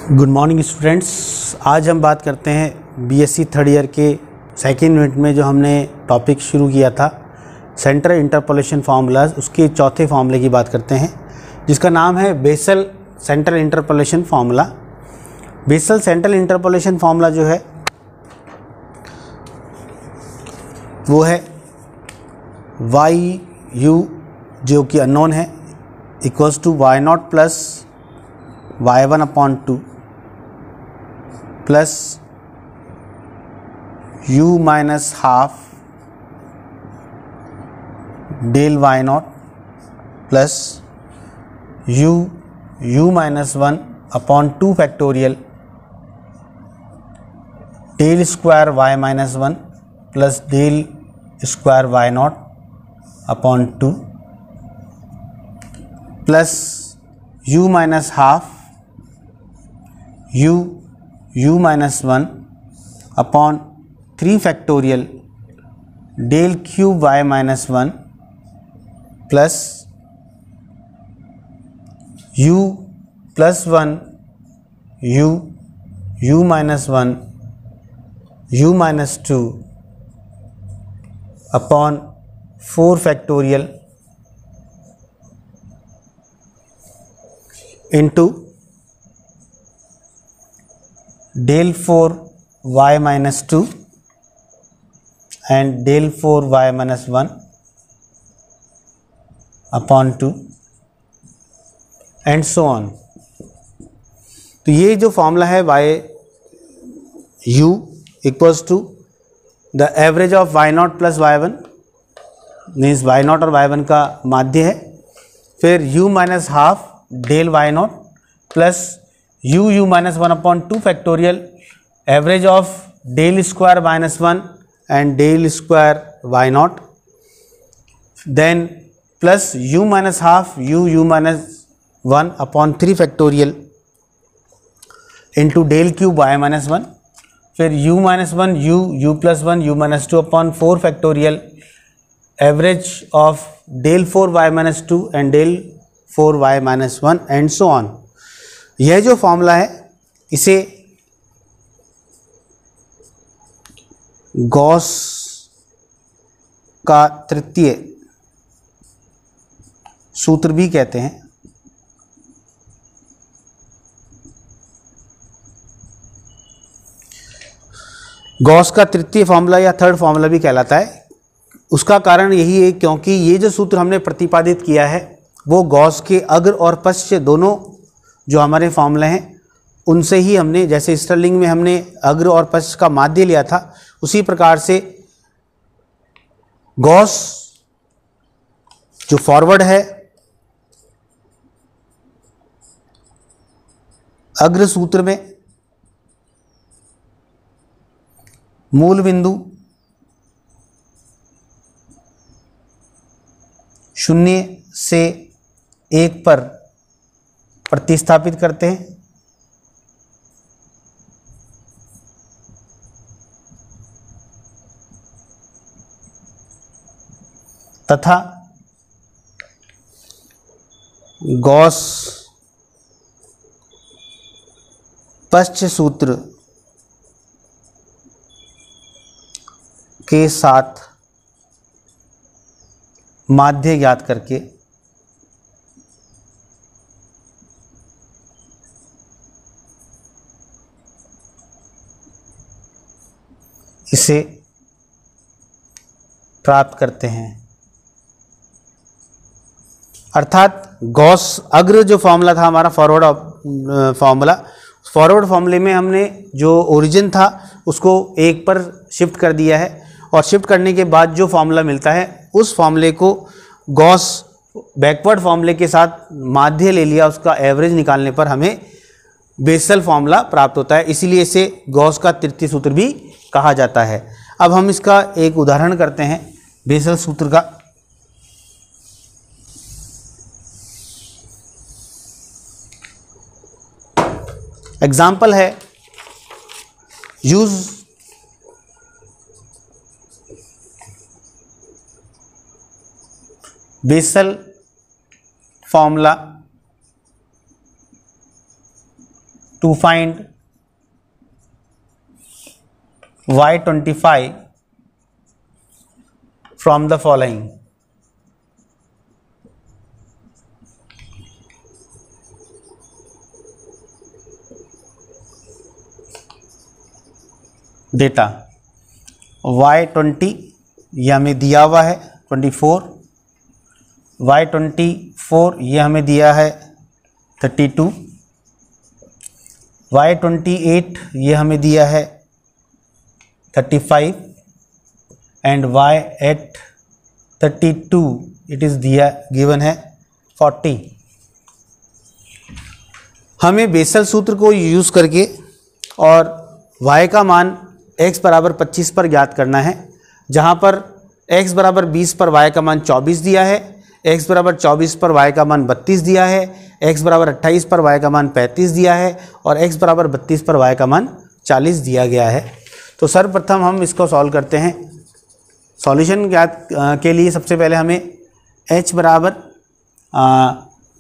Good morning students. आज हम बात करते हैं बीएससी थर्ड ईयर के सेकेंड यूनिट में जो हमने टॉपिक शुरू किया था सेंट्रल इंटरपोलेशन फार्मूलाज, उसके चौथे फार्मूले की बात करते हैं जिसका नाम है Bessel central interpolation formula. Bessel central interpolation formula जो है वो है वाई यू जो कि अननोन है equals to y not plus y1 upon 2 plus u minus half del why not plus u minus 1 upon 2 factorial del square y minus 1 plus del square y naught upon 2 plus u minus half u minus 1 upon 3 factorial del cube y minus 1 plus u plus 1 u minus 1 u minus 2 upon 4 factorial into del 4 y minus 2 and del 4 y minus 1 upon 2 and so on. तो ये जो formula है y u equals to the average of y not plus y1 means y not और y1 का माध्य है, फिर u minus half del why not plus u minus 1 upon 2 factorial average of del square minus 1 and del square Y not, then plus u minus half u minus 1 upon 3 factorial into del cube y minus 1, फिर u minus 1 u plus 1 u minus 2 upon 4 factorial average of del 4 y minus 2 and del 4 y minus 1 and so on. यह जो formula है इसे Gauss का तृतीय सूत्र भी कहते हैं। गॉस का तृतीय फॉर्मूला या थर्ड फॉर्मूला भी कहलाता है। उसका कारण यही है क्योंकि ये जो सूत्र हमने प्रतिपादित किया है वो गॉस के अग्र और पश्च दोनों जो हमारे फॉर्मूले हैं उनसे ही हमने, जैसे स्टर्लिंग में हमने अग्र और पश्च का माध्य लिया था, उसी प्रकार से गॉस जो फॉरवर्ड है अग्र सूत्र में मूल बिंदु 0 से 1 पर प्रतिस्थापित करते हैं तथा गॉस पश्च सूत्र के साथ माध्य ज्ञात करके इसे प्राप्त करते हैं। अर्थात गॉस अग्र जो फॉर्मूला था हमारा फॉरवर्ड फॉर्मूले में हमने जो ओरिजिन था उसको 1 पर शिफ्ट कर दिया है और शिफ्ट करने के बाद जो फॉर्मूला मिलता है उस फॉर्मूले को गॉस बैकवर्ड फॉर्मूले के साथ माध्य ले लिया, उसका एवरेज निकालने पर हमें बेसल फॉर्मूला प्राप्त होता है। इसीलिए इसे गॉस का तृतीय सूत्र भी कहा जाता है। अब हम इसका एक उदाहरण करते हैं बेसल सूत्र का। एग्जाम्पल है use Bessel formula to find y25 from the following. Data y20 ये हमें दिया हुआ है 24, y24 ये हमें दिया है 32, y28 ये हमें दिया है 35 एंड y32 इट इज़ दिया गिवन है 40। हमें बेसल सूत्र को यूज़ करके और y का मान x बराबर 25 पर ज्ञात करना है, जहाँ पर x बराबर 20 पर y का मान 24 दिया है, x बराबर 24 पर y का मान 32 दिया है, x बराबर 28 पर y का मान 35 दिया है और x बराबर 32 पर y का मान 40 दिया गया है। तो सर्वप्रथम हम इसको सॉल्व करते हैं। सॉल्यूशन ज्ञात के लिए सबसे पहले हमें h बराबर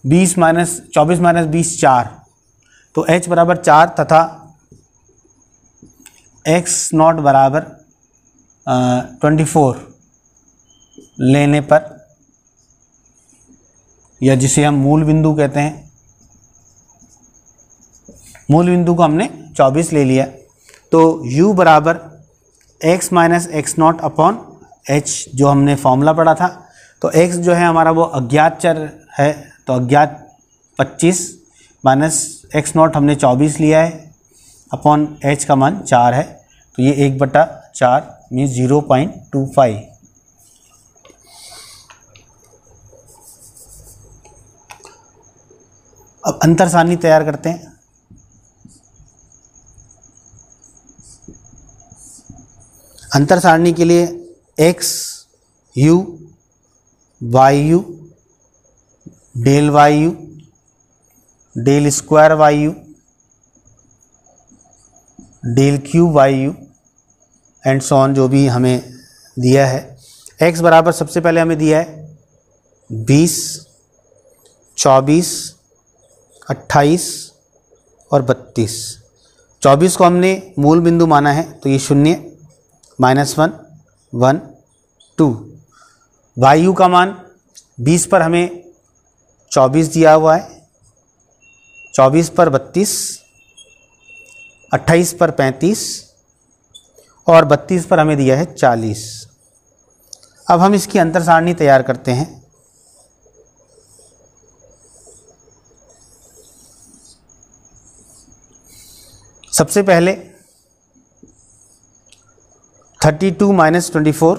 20 माइनस 24 माइनस 20 4, तो h बराबर 4 तथा x नॉट बराबर 24 लेने पर, या जिसे हम मूल बिंदु कहते हैं, मूल बिंदु को हमने 24 ले लिया, तो u बराबर x minus x not upon h जो हमने फॉर्मूला पढ़ा था। तो x जो है हमारा वो अज्ञात चर है, तो अज्ञात 25 माइनस एक्स नॉट हमने 24 लिया है अपॉन h का मान 4 है, तो ये 1/4 मीन्स 0.25। अब अंतर सारणी तैयार करते हैं। अंतर सारणी के लिए x u y u del y u del square y u del cube y u and so on जो भी हमें दिया है। x बराबर सबसे पहले हमें दिया है 20, 24, 28 और 32। 24 को हमने मूल बिंदु माना है, तो ये 0, -1, 1, 2। वायु का मान 20 पर हमें 24 दिया हुआ है, 24 पर 32, 28 पर 35 और 32 पर हमें दिया है 40। अब हम इसकी अंतर सारणी तैयार करते हैं। सबसे पहले 32 minus 24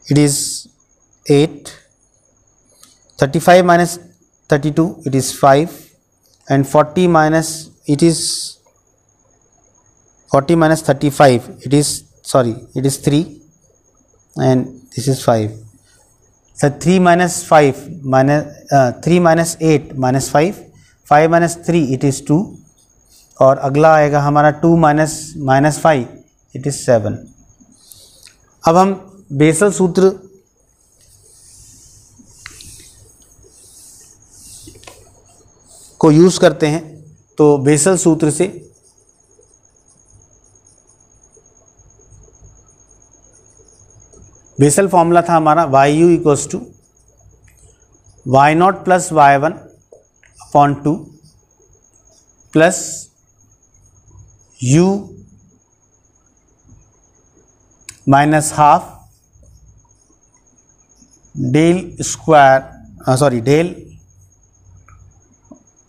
it is 8, 35 minus 32 it is 5 and 40 minus it is 40 minus 35 it is 3 and this is 5. So 3 minus 5 minus 3 minus 8 minus 5 minus 3 it is 2 और अगला आएगा हमारा 2 minus 5 it is 7। अब हम बेसल सूत्र को यूज करते हैं। तो बेसल सूत्र से बेसल फॉर्मूला था हमारा YU equals to y0 plus y1 upon 2 plus u minus half del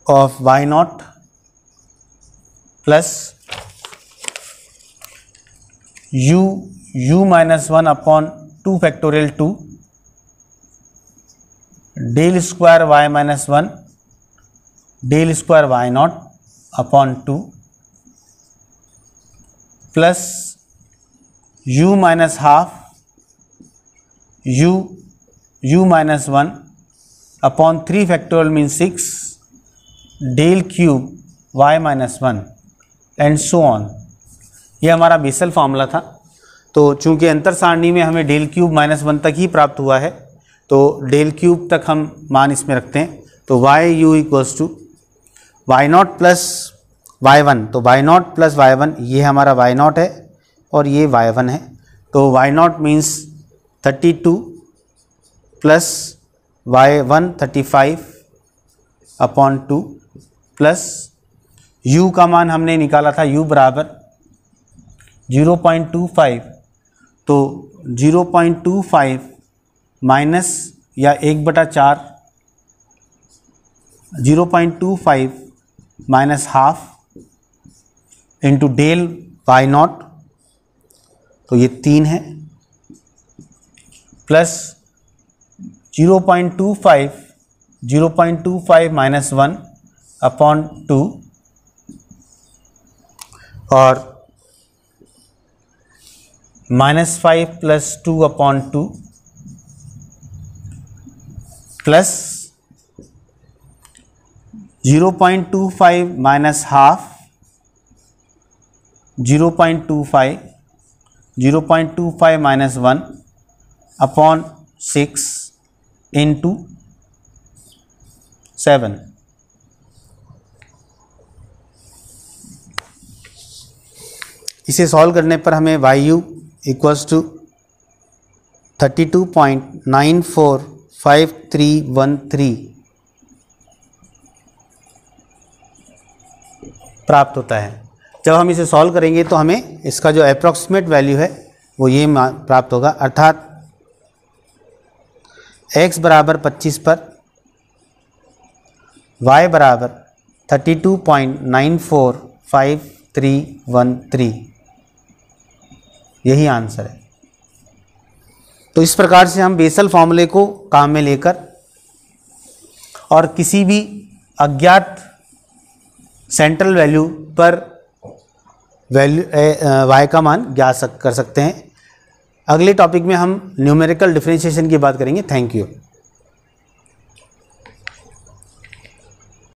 of y0 plus u minus 1 upon 2 factorial 2 del square y minus 1 del square y0 upon 2 plus u minus half u minus 1 upon 3 factorial mean 6 del cube y minus 1 and so on. ये हमारा basal formula था। तो चूंकि अंतर सारणी में हमें del cube -1 तक ही प्राप्त हुआ है, तो डेल क्यूब तक हम मान इसमें रखते हैं। तो YU equals to y not plus Y one, तो why not plus Y one ये हमारा वाई नॉट है और ये वाई वन है, तो Y not means 32 plus Y one 35/2 plus u का मान हमने निकाला था u बराबर 0.25, तो 0.25 माइनस या 1/4, 0.25 minus half into del Y not, तो ये 3 है, प्लस 0.25 माइनस 1/2 और -5 plus 2/2 plus 0.25 minus half 0.25 minus 1/6 into 7। इसे सॉल्व करने पर हमें वाई यू इक्वल्स टू 32.945313 प्राप्त होता है। जब हम इसे सॉल्व करेंगे तो हमें इसका जो अप्रॉक्सीमेट वैल्यू है वो ये प्राप्त होगा, अर्थात x बराबर 25 पर y बराबर 32.945313, यही आंसर है। तो इस प्रकार से हम बेसल फॉर्मूले को काम में लेकर और किसी भी अज्ञात सेंट्रल वैल्यू पर वैल्यू y का मान ज्ञात कर सकते हैं। अगले टॉपिक में हम न्यूमेरिकल डिफरेंशिएशन की बात करेंगे। Thank you.